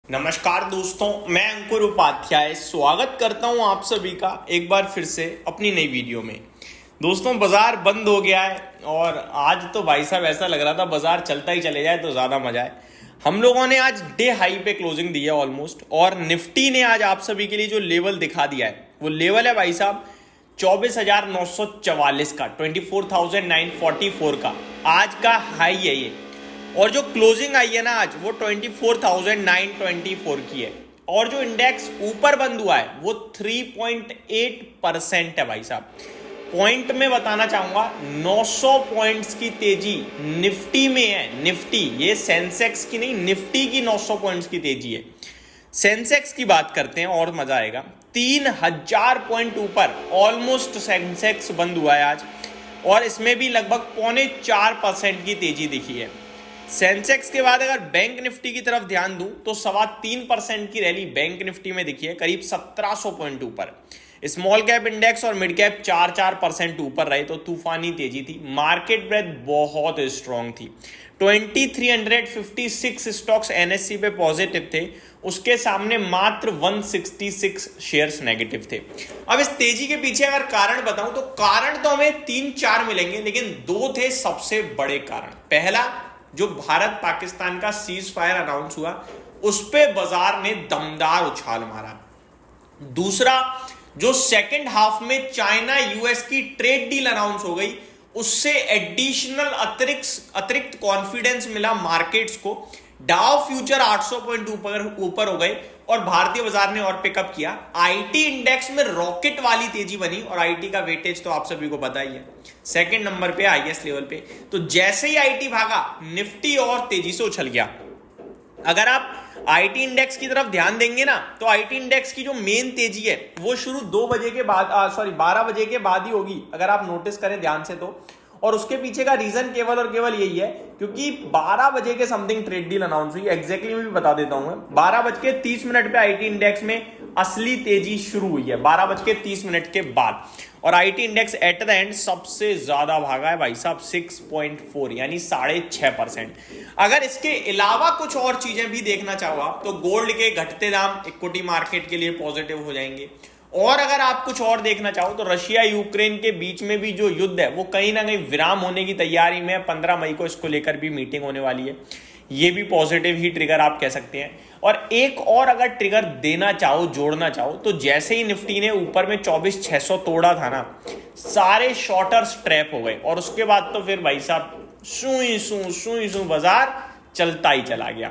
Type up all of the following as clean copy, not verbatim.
नमस्कार दोस्तों, मैं अंकुर उपाध्याय स्वागत करता हूं आप सभी का एक बार फिर से अपनी नई वीडियो में। दोस्तों, बाजार बंद हो गया है और आज तो भाई साहब ऐसा लग रहा था बाजार चलता ही चले जाए तो ज़्यादा मजा है। हम लोगों ने आज डे हाई पे क्लोजिंग दी है ऑलमोस्ट, और निफ्टी ने आज आप सभी के लिए जो लेवल दिखा दिया है वो लेवल है भाई साहब 24,944 का, 24,944 का आज का हाई है ये। और जो क्लोजिंग आई है ना आज वो 24,924 की है, और जो इंडेक्स ऊपर बंद हुआ है वो 3.8% है भाई साहब। पॉइंट में बताना चाहूंगा 900 पॉइंट्स की तेजी निफ्टी में है। निफ्टी, ये सेंसेक्स की नहीं, निफ्टी की 900 पॉइंट्स की तेजी है। सेंसेक्स की बात करते हैं और मजा आएगा। 3,000 पॉइंट ऊपर ऑलमोस्ट सेंसेक्स बंद हुआ है आज, और इसमें भी लगभग 0.4% की तेजी दिखी है। सेंसेक्स के बाद अगर बैंक निफ्टी की तरफ ध्यान दूं तो 3.25% की रैली बैंक निफ्टी में दिखी है, करीब 1700 पॉइंट ऊपर। स्मॉल कैप इंडेक्स और मिड कैप 4% ऊपर रहे, तो तूफानी तेजी थी। मार्केट ब्रेथ बहुत स्ट्रांग थी। 2356 स्टॉक्स एनएससी पे पॉजिटिव थे, उसके सामने मात्र 166 शेयर्स नेगेटिव थे। अब इस तेजी के पीछे अगर कारण बताऊं तो कारण तो हमें 3-4 मिलेंगे, लेकिन 2 थे सबसे बड़े कारण। पहला, जो भारत पाकिस्तान का सीज फायर अनाउंस हुआ उस पे बाजार ने दमदार उछाल मारा। दूसरा, जो सेकंड हाफ में चाइना यूएस की ट्रेड डील अनाउंस हो गई, उससे एडिशनल अतिरिक्त कॉन्फिडेंस मिला मार्केट्स को। डाउ फ्यूचर 800 पॉइंट ऊपर हो गए और भारतीय बाजार ने और पिकअप किया। आईटी इंडेक्स में रॉकेट वाली तेजी बनी, और आईटी का वेटेज तो आप सभी को पता ही है, सेकंड नंबर पे हाईएस्ट लेवल पे। तो जैसे ही आईटी भागा, निफ्टी और तेजी से उछल गया। अगर आप आईटी इंडेक्स की तरफ ध्यान देंगे ना, तो आईटी इंडेक्स की जो मेन तेजी है वो शुरू 2 बजे के बाद 12 बजे के बाद ही होगी, अगर आप नोटिस करें ध्यान से तो। और उसके पीछे का रीजन केवल और केवल यही है क्योंकि 12 बजे के समथिंग ट्रेड डील अनाउंस हुई। एग्जैक्टली मैं भी बता देता हूं, 12:30 पे आईटी इंडेक्स में असली तेजी शुरू हुई है, 12:30 के बाद। और IT index at the end सबसे ज्यादा भागा है भाई साहब, 6.4 यानी 6.5%। अगर इसके अलावा कुछ और चीजें भी देखना चाहो आप, तो गोल्ड के घटते दाम इक्विटी मार्केट के लिए पॉजिटिव हो जाएंगे। और अगर आप कुछ और देखना चाहो तो रशिया यूक्रेन के बीच में भी जो युद्ध है वो कहीं ना कहीं विराम होने की तैयारी में है। 15 मई को इसको लेकर भी मीटिंग होने वाली है, ये भी पॉजिटिव ही ट्रिगर आप कह सकते हैं। और एक और अगर ट्रिगर देना चाहो, जोड़ना चाहो, तो जैसे ही निफ्टी ने ऊपर में 24,600 तोड़ा था ना, सारे शॉर्टर्स ट्रैप हो गए, और उसके बाद तो फिर भाई साहब सुई बाजार चलता ही चला गया।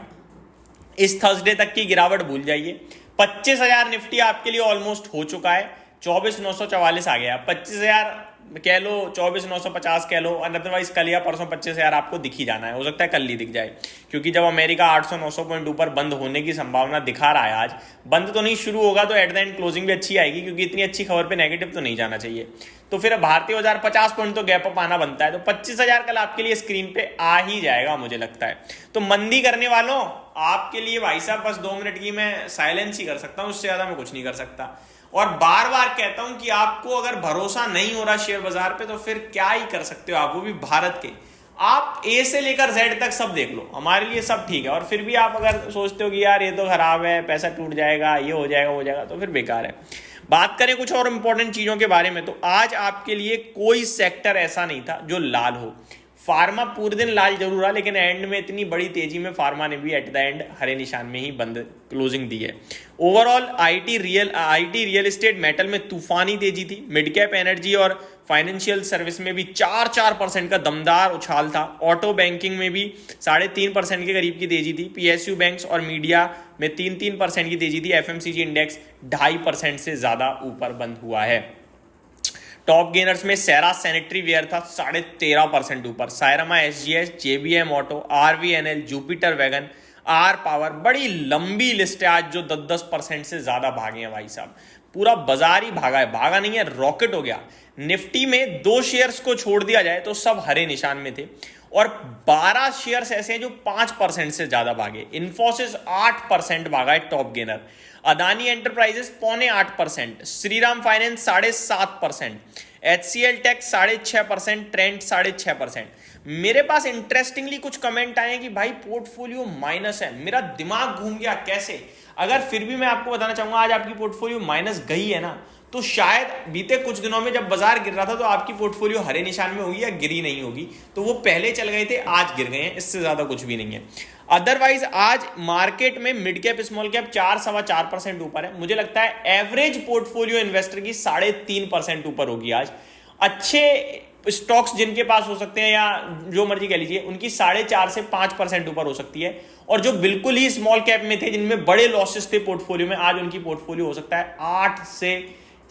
इस थर्सडे तक की गिरावट भूल जाइए। 25,000 निफ्टी आपके लिए ऑलमोस्ट हो चुका है, 24,944 आ गया। 25,000 कह लो, 24,950 कह लो, अदरवाइज कल या परसों 25,000 आपको दिख ही जाना है। हो सकता है कल ही दिख जाए, क्योंकि जब अमेरिका 800-900 पॉइंट ऊपर बंद होने की संभावना दिखा रहा है आज, बंद तो नहीं शुरू होगा तो एट द एंड क्लोजिंग भी अच्छी आएगी, क्योंकि इतनी अच्छी खबर पे नेगेटिव तो नहीं जाना चाहिए। तो फिर भारतीय बाजार 50 पॉइंट तो गैप अप आना बनता है, तो 25,000 कल आपके लिए स्क्रीन पे आ ही जाएगा मुझे लगता है। तो मंदी करने वालों, आपके लिए भाई साहब बस 2 मिनट की मैं साइलेंस ही कर सकता हूं, उससे ज्यादा मैं कुछ नहीं कर सकता। और बार बार कहता हूं कि आपको अगर भरोसा नहीं हो रहा शेयर बाजार पे, तो फिर क्या ही कर सकते हो आप, वो भी भारत के। आप ए से लेकर जेड तक सब देख लो, हमारे लिए सब ठीक है। और फिर भी आप अगर सोचते हो कि यार ये तो खराब है, पैसा टूट जाएगा, ये हो जाएगा, हो जाएगा, तो फिर बेकार है। बात करें कुछ और इंपॉर्टेंट चीजों के बारे में, तो आज आपके लिए कोई सेक्टर ऐसा नहीं था जो लाल हो। फार्मा पूरे दिन लाल जरूर रहा, लेकिन एंड में इतनी बड़ी तेजी में फार्मा ने भी एट द एंड हरे निशान में ही बंद क्लोजिंग दी है। Overall IT real estate metal में तूफानी तेजी थी। मिड कैप एनर्जी और फाइनेंशियल सर्विस में भी 4% का दमदार उछाल था। ऑटो बैंकिंग में भी 3.5% के करीब की तेजी थी। पीएसयू बैंक्स और मीडिया में 3% की तेजी थी। एफएमसीजी इंडेक्स 2.5% से ज्यादा ऊपर बंद हुआ है। टॉप गेनर्स में सेरा सैनिटरी वेयर था 13.5% ऊपर। Syrma SGS, JBM Auto, RVNL, Jupiter Wagon, R Power, बड़ी लंबी लिस्ट है आज जो 10% से ज्यादा भागे हैं भाई साहब। पूरा बाजार ही भागा है, भागा नहीं है, रॉकेट हो गया। निफ्टी में 2 शेयर्स को छोड़ दिया जाए तो सब हरे निशान में थे, और 12 शेयर्स ऐसे हैं जो 5% से ज्यादा भागे। इन्फोसिस 8% भागा है top gainer. Adani Enterprises 7.25%, Shriram Finance 7.5%, HCL Tech 6.5%, Trent 6.5%। मेरे पास इंटरेस्टिंगली कुछ कमेंट आए कि भाई पोर्टफोलियो माइनस है, मेरा दिमाग घूम गया कैसे। अगर फिर भी मैं आपको बताना चाहूंगा आज आपकी पोर्टफोलियो माइनस गई है ना, तो शायद बीते कुछ दिनों में जब बाजार गिर रहा था तो आपकी पोर्टफोलियो हरे निशान में होगी या गिरी नहीं होगी, तो वो पहले चल गए थे, आज गिर गए हैं, इससे ज्यादा कुछ भी नहीं है। अदरवाइज आज मार्केट में मिड कैप स्मॉल कैप 4-4.25% ऊपर है। मुझे लगता है एवरेज पोर्टफोलियो इन्वेस्टर की 3.5% ऊपर होगी आज। अच्छे स्टॉक्स जिनके पास हो सकते हैं या जो मर्जी कह लीजिए, उनकी 4.5 से 5% ऊपर हो सकती है। और जो बिल्कुल ही स्मॉल कैप में थे, जिनमें बड़े लॉसेस थे पोर्टफोलियो में, आज उनकी पोर्टफोलियो हो सकता है 8 से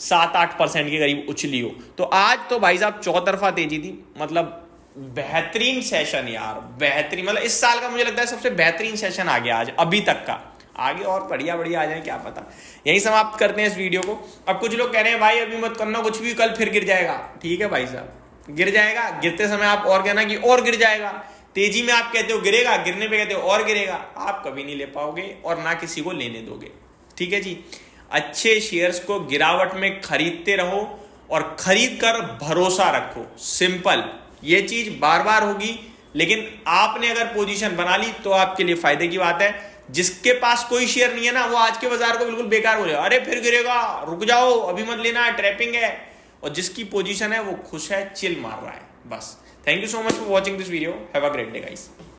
7-8% के करीब उछली हो। तो आज तो भाई साहब चौतरफा तेजी थी, मतलब बेहतरीन सेशन यार, बेहतरीन, मतलब इस साल का मुझे लगता है सबसे बेहतरीन सेशन आ गया आज अभी तक का। आगे और बढ़िया बढ़िया आ जाए क्या पता। यही समाप्त करते हैं इस वीडियो को। अब कुछ लोग कह रहे हैं भाई अभी मत करना कुछ भी, कल फिर गिर जाएगा। ठीक है भाई साहब, गिर जाएगा, गिरते समय आप और कहना कि और गिर जाएगा। तेजी में आप कहते हो गिरेगा, गिरने पे कहते हो और गिरेगा। आप कभी नहीं ले पाओगे और ना किसी को लेने दोगे। ठीक है जी, अच्छे शेयर्स को गिरावट में खरीदते रहो और खरीद कर भरोसा रखो। सिंपल, ये चीज बार बार होगी, लेकिन आपने अगर पोजीशन बना ली तो आपके लिए फायदे की बात है। जिसके पास कोई शेयर नहीं है ना, वो आज के बाजार को बिल्कुल बेकार बोलेगा, अरे फिर गिरेगा, रुक जाओ, अभी मत लेना, ट्रैपिंग है। और जिसकी पोजीशन है वो खुश है, चिल मार रहा है बस। Thank you so much for watching this video, have a great day guys.